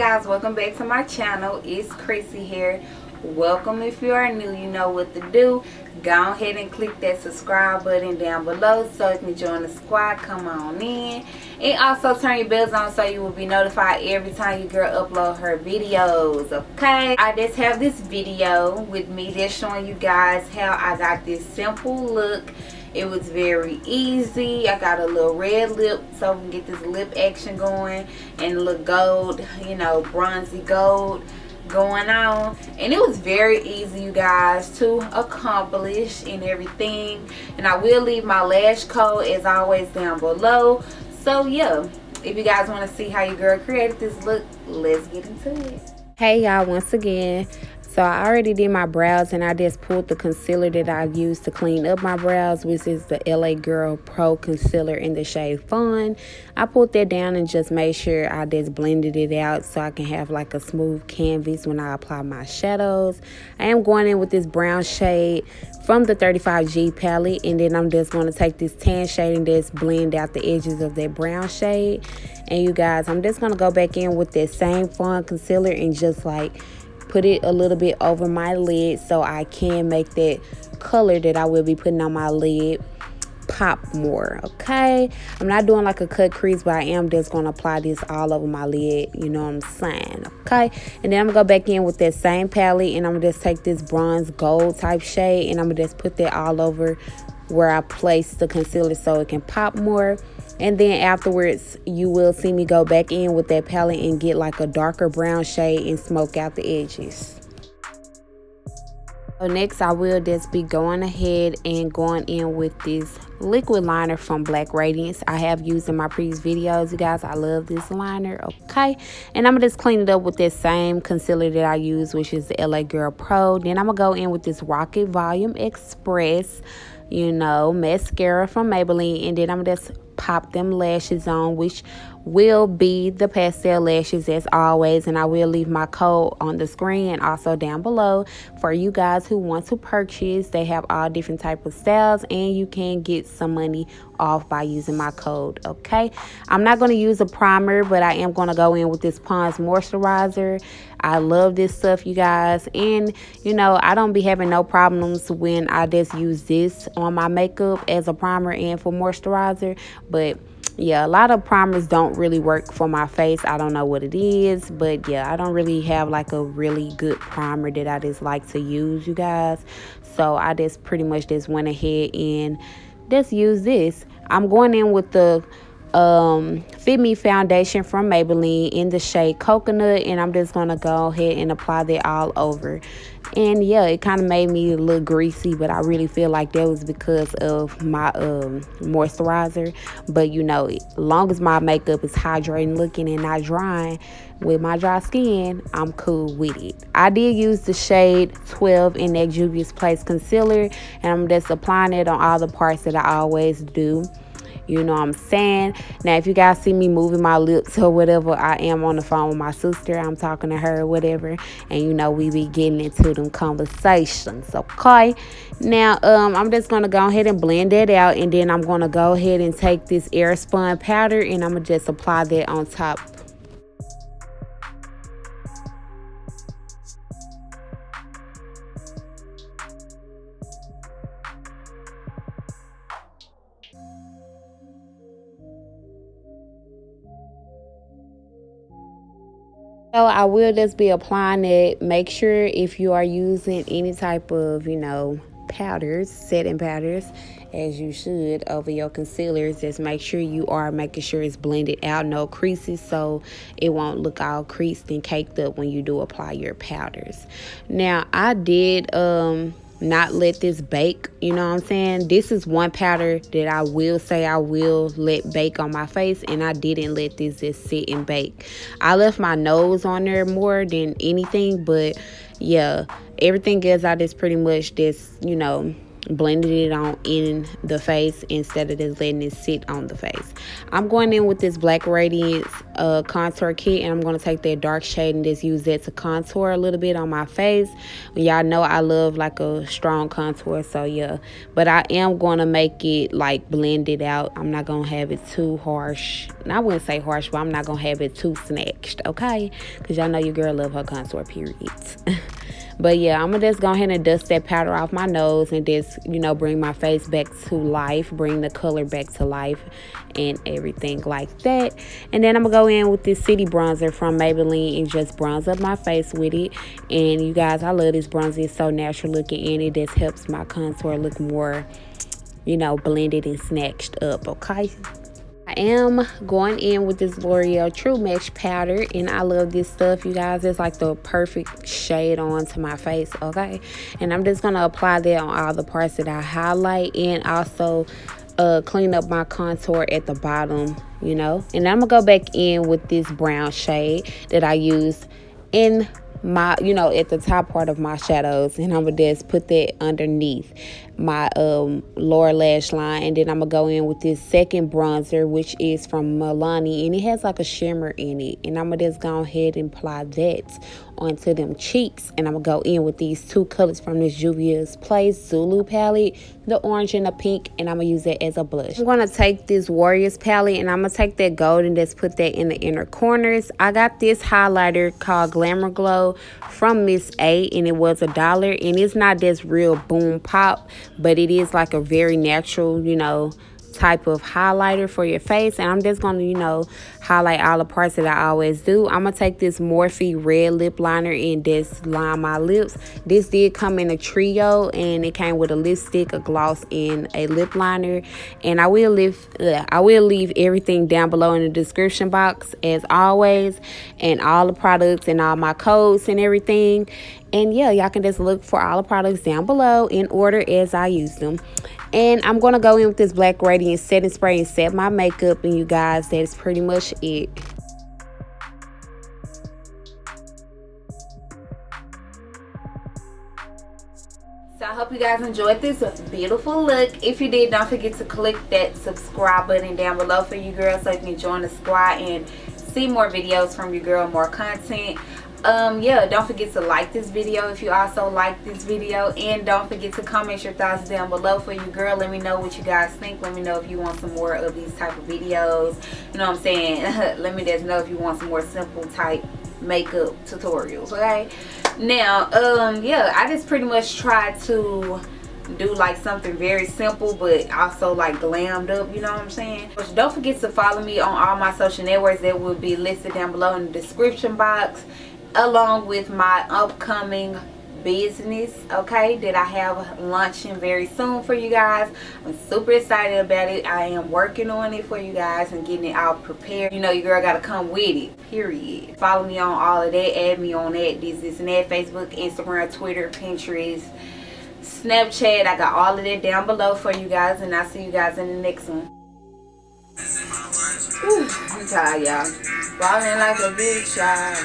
guys, welcome back to my channel. It's Chrissy here. Welcome. If you are new, you know what to do. Go ahead and click that subscribe button down below so you can join the squad. Come on in, and also turn your bells on so you will be notified every time your girl upload her videos. Okay, I just have this video with me just showing you guys how I got this simple look. It was very easy. I got a little red lip so we can get this lip action going, and a little gold, you know, bronzy gold going on. And it was very easy, you guys, to accomplish and everything. And I will leave my lash code as always down below. So yeah, if you guys want to see how your girl created this look, let's get into it. Hey y'all, once again, so I already did my brows, and I just pulled the concealer that I used to clean up my brows, which is the LA Girl Pro Concealer in the shade Fawn. I pulled that down and just made sure I just blended it out so I can have like a smooth canvas when I apply my shadows. I am going in with this brown shade from the 35G palette, and then I'm just going to take this tan shade and just blend out the edges of that brown shade. And you guys, I'm just going to go back in with that same Fawn concealer and just like put it a little bit over my lid so I can make that color that I will be putting on my lid pop more. Okay, I'm not doing like a cut crease, but I am just going to apply this all over my lid, you know what I'm saying? Okay, and then I'm gonna go back in with that same palette, and I'm gonna just take this bronze gold type shade, and I'm gonna just put that all over where I place the concealer so it can pop more. And then afterwards, you will see me go back in with that palette and get like a darker brown shade and smoke out the edges. So next, I will just be going ahead and going in with this liquid liner from Black Radiance. I have used in my previous videos, you guys. I love this liner. Okay, and I'm gonna just clean it up with this same concealer that I use, which is the LA Girl Pro. Then I'm gonna go in with this Rocket Volume Express, you know, mascara from Maybelline, and then I'm gonna just pop them lashes on, which will be the Pastel Lashes as always. And I will leave my code on the screen and also down below for you guys who want to purchase. They have all different type of styles, and you can get some money off by using my code. Okay, I'm not going to use a primer, but I am going to go in with this Pond's moisturizer. I love this stuff, you guys, and you know, I don't be having no problems when I just use this on my makeup as a primer and for moisturizer. But yeah, a lot of primers don't really work for my face. I don't know what it is, but yeah, I don't really have like a really good primer that I just like to use, you guys. So I just pretty much just went ahead and just use this. I'm going in with the FitMe foundation from Maybelline in the shade Coconut, and I'm just gonna go ahead and apply that all over. And yeah, it kind of made me a little greasy, but I really feel like that was because of my moisturizer. But you know, as long as my makeup is hydrating looking and not drying with my dry skin, I'm cool with it. I did use the shade 12 in that Juvia's Place concealer, and I'm just applying it on all the parts that I always do. You know what I'm saying? Now, if you guys see me moving my lips or whatever, I am on the phone with my sister. I'm talking to her or whatever. And, you know, we be getting into them conversations, okay? Now, I'm just going to go ahead and blend that out. And then I'm going to go ahead and take this Airspun powder, and I'm going to just apply that on top. So I will just be applying it. Make sure if you are using any type of, you know, powders, setting powders, as you should, over your concealers, just make sure you are making sure it's blended out, no creases, so it won't look all creased and caked up when you do apply your powders. Now, I did not let this bake, you know what I'm saying? This is one powder that I will say I will let bake on my face, and I didn't let this just sit and bake. I left my nose on there more than anything, but yeah, everything else I just pretty much just, you know, blended it on in the face instead of just letting it sit on the face. I'm going in with this Black Radiance contour kit, and I'm going to take that dark shade and just use that to contour a little bit on my face. Y'all know I love like a strong contour, so yeah. But I am going to make it like blended out. I'm not going to have it too harsh. And I wouldn't say harsh, but I'm not going to have it too snatched, okay? Because y'all know your girl love her contour, period. But yeah, I'm gonna just go ahead and dust that powder off my nose and just, you know, bring my face back to life, bring the color back to life and everything like that. And then I'm gonna go in with this city bronzer from Maybelline and just bronze up my face with it. And you guys, I love this bronzer. It's so natural looking, and it just helps my contour look more, you know, blended and snatched up, okay? I am going in with this L'Oreal True Match powder, and I love this stuff, you guys. It's like the perfect shade onto my face, okay? And I'm just going to apply that on all the parts that I highlight, and also clean up my contour at the bottom, you know. And I'm going to go back in with this brown shade that I used in my, you know, at the top part of my shadows, and I'm gonna just put that underneath my lower lash line. And then I'm gonna go in with this second bronzer, which is from Milani, and it has like a shimmer in it, and I'm gonna just go ahead and apply that onto them cheeks. And I'm gonna go in with these two colors from this Juvia's Place Zulu palette, the orange and the pink, and I'm gonna use that as a blush. I'm gonna take this Warriors palette, and I'm gonna take that gold and just put that in the inner corners. I got this highlighter called Glamour Glow from Miss A, and it was $1, and it's not this real boom pop, but it is like a very natural, you know, type of highlighter for your face. And I'm just gonna, you know, highlight all the parts that I always do. I'm gonna take this Morphe red lip liner and just line my lips. This did come in a trio, and it came with a lipstick, a gloss, and a lip liner. And I will leave everything down below in the description box as always, and all the products and all my codes and everything. And yeah, y'all can just look for all the products down below in order as I use them. And I'm going to go in with this Black Radiance setting spray and set my makeup. And you guys, that's pretty much it. So I hope you guys enjoyed this beautiful look. If you did, don't forget to click that subscribe button down below for you girls, so you can join the squad and see more videos from your girl, more content. Yeah, don't forget to like this video if you also like this video, and don't forget to comment your thoughts down below for you girl. Let me know what you guys think. Let me know if you want some more of these type of videos, you know what I'm saying. Let me just know if you want some more simple type makeup tutorials, okay? Now yeah, I just pretty much tried to do like something very simple but also like glammed up, you know what I'm saying. But don't forget to follow me on all my social networks that will be listed down below in the description box, along with my upcoming business, okay, that I have launching very soon for you guys. I'm super excited about it. I am working on it for you guys and getting it all prepared. You know, your girl gotta come with it, period. Follow me on all of that, add me on that, this and that, Facebook, Instagram, Twitter, Pinterest, Snapchat. I got all of that down below for you guys, and I'll see you guys in the next one. Whew, I'm tired, y'all. Falling like a big shot.